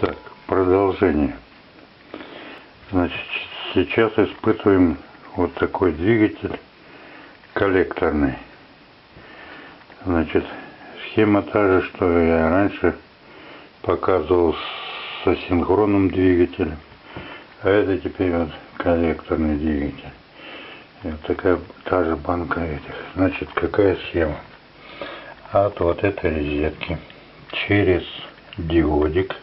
Так, продолжение. Значит, сейчас испытываем вот такой двигатель коллекторный. Значит, схема та же, что я раньше показывал с асинхронным двигателем. А это теперь вот коллекторный двигатель. И вот такая та же банка этих. Значит, какая схема? От вот этой розетки через диодик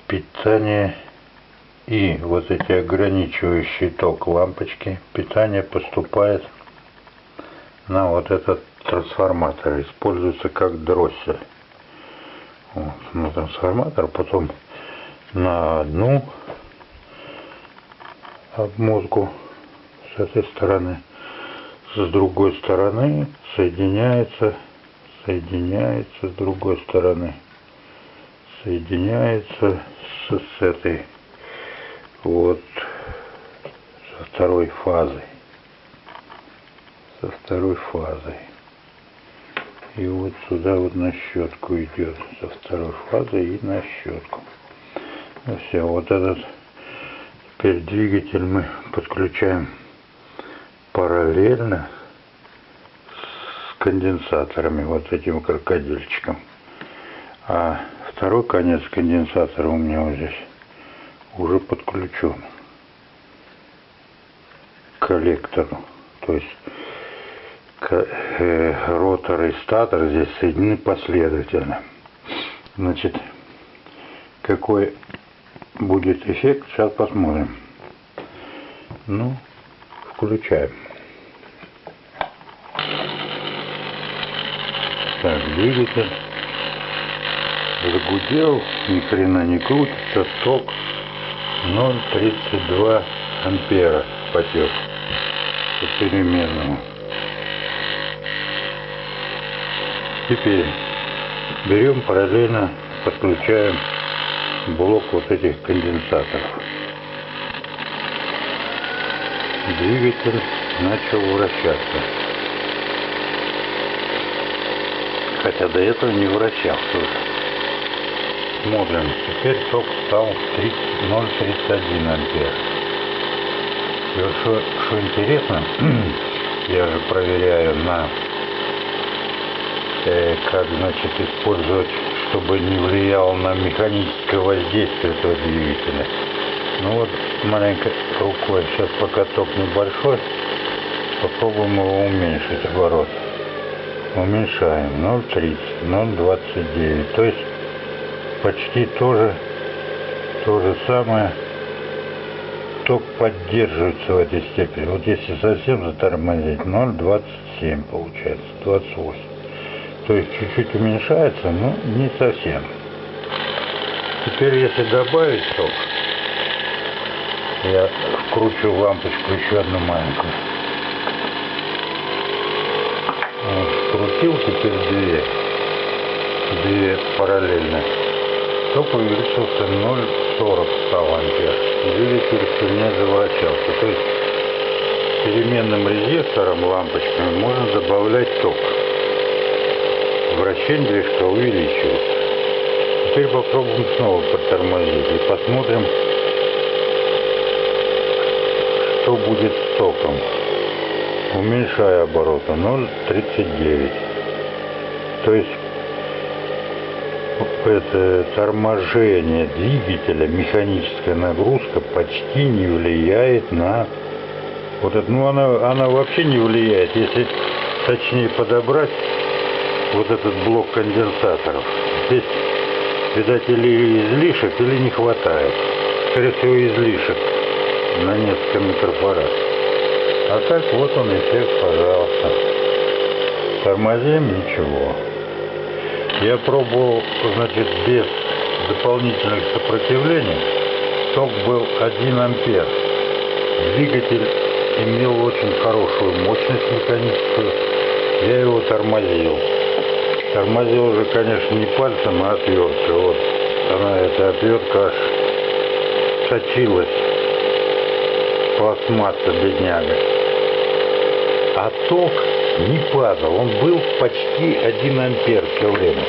питание и вот эти ограничивающие ток лампочки, питание поступает на вот этот трансформатор, используется как дроссель. Вот, на трансформатор, потом на одну обмотку с этой стороны, с другой стороны соединяется с другой стороны, соединяется с этой вот со второй фазой, и вот сюда вот на щетку идет, со второй фазой и на щетку. Ну все, вот этот теперь двигатель мы подключаем параллельно с конденсаторами, вот этим крокодильчиком. А второй конец конденсатора у меня вот здесь уже подключен к коллектору. То есть ротор и статор здесь соединены последовательно. Значит, какой будет эффект, сейчас посмотрим. Ну, включаем. Так, двигатель загудел, ни хрена не крутится, ток 0,32 ампера потек по переменному. Теперь берем параллельно, подключаем блок вот этих конденсаторов. Двигатель начал вращаться, хотя до этого не вращался уже. Смотрим, теперь ток стал 0,31 ампер. И вот что интересно, я же проверяю как, значит, использовать, чтобы не влияло на механическое воздействие этого двигателя. Ну вот, маленько рукой, сейчас пока ток небольшой, попробуем его уменьшить оборот. Уменьшаем 0,30, 0,29, то есть почти то же самое, ток поддерживается в этой степени. Вот если совсем затормозить, 0,27 получается, 28. То есть чуть-чуть уменьшается, но не совсем. Теперь если добавить ток, я вкручу лампочку еще одну маленькую. Вот, вкрутил, теперь две параллельно. Ток увеличился 0,40 стал ампер. Двигатель сильнее завращался. То есть переменным резистором, лампочками, можно добавлять ток. Вращение движка увеличивается. Теперь попробуем снова протормозить и посмотрим, что будет с током. Уменьшая обороты 0,39. То есть это торможение двигателя, механическая нагрузка почти не влияет на вот это. Ну она вообще не влияет, если точнее подобрать вот этот блок конденсаторов. Здесь, видать, или излишек, или не хватает. Скорее всего, излишек на несколько микрофарад. А так вот он эффект, пожалуйста. Тормозим, ничего. Я пробовал, значит, без дополнительных сопротивлений. Ток был 1 ампер. Двигатель имел очень хорошую мощность механическую. Я его тормозил. Тормозил уже, конечно, не пальцем, а отверткой. Вот она, эта отвертка аж точилась. Пластмасса, бедняга. А ток не падал, он был почти 1 ампер все время.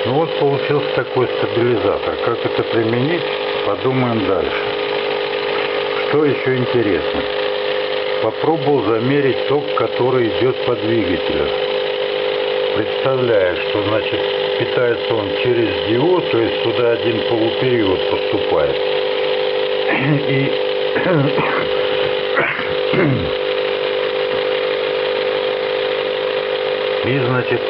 Ну вот получился такой стабилизатор. Как это применить, подумаем дальше. Что еще интересно? Попробовал замерить ток, который идет по двигателю. Представляю, что значит питается он через диод, то есть сюда один полупериод поступает. И значит,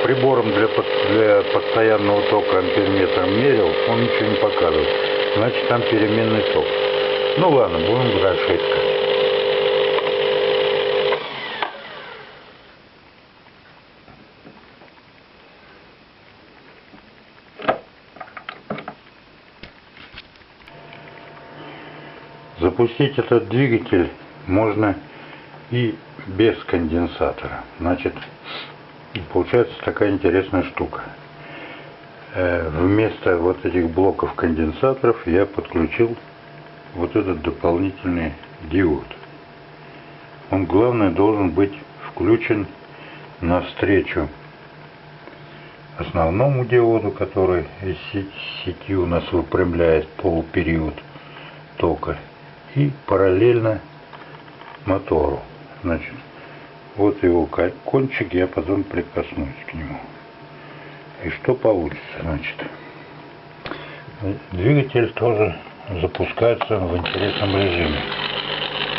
прибором для постоянного тока амперметром мерил, он ничего не показывает. Значит, там переменный ток. Ну ладно, будем дальше искать. Запустить этот двигатель можно и без конденсатора. Значит, получается такая интересная штука. Вместо вот этих блоков конденсаторов я подключил вот этот дополнительный диод. Он, главное, должен быть включен навстречу основному диоду, который из сети у нас выпрямляет полупериод тока, и параллельно мотору. Значит, вот его кончик, я потом прикоснусь к нему. И что получится, значит. Двигатель тоже запускается в интересном режиме.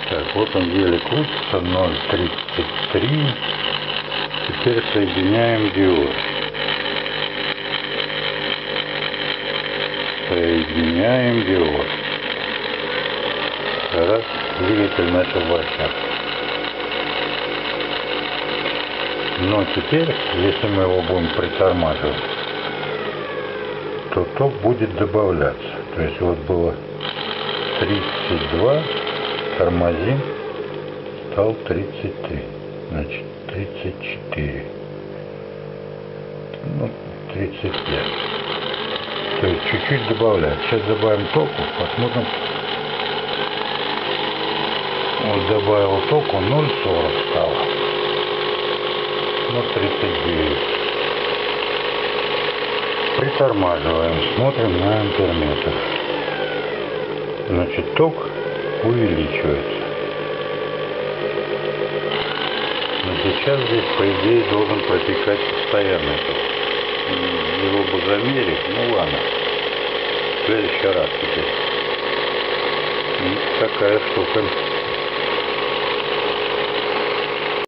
Так, вот он еле крутится, 0,33. Теперь соединяем диод. Соединяем диод. Раз, двигатель начал вращаться. Но теперь, если мы его будем притормаживать, то ток будет добавляться. То есть вот было 32, тормозим, стал 33, значит 34, ну 35. То есть чуть-чуть добавляет. Сейчас добавим току, посмотрим. Вот добавил току, 0,40 стало. На 39. Притормаживаем, смотрим на амперметр. Значит, ток увеличивается. Но сейчас здесь, по идее, должен протекать постоянный ток. Его бы замерить, ну ладно. В следующий раз теперь. Такая штука.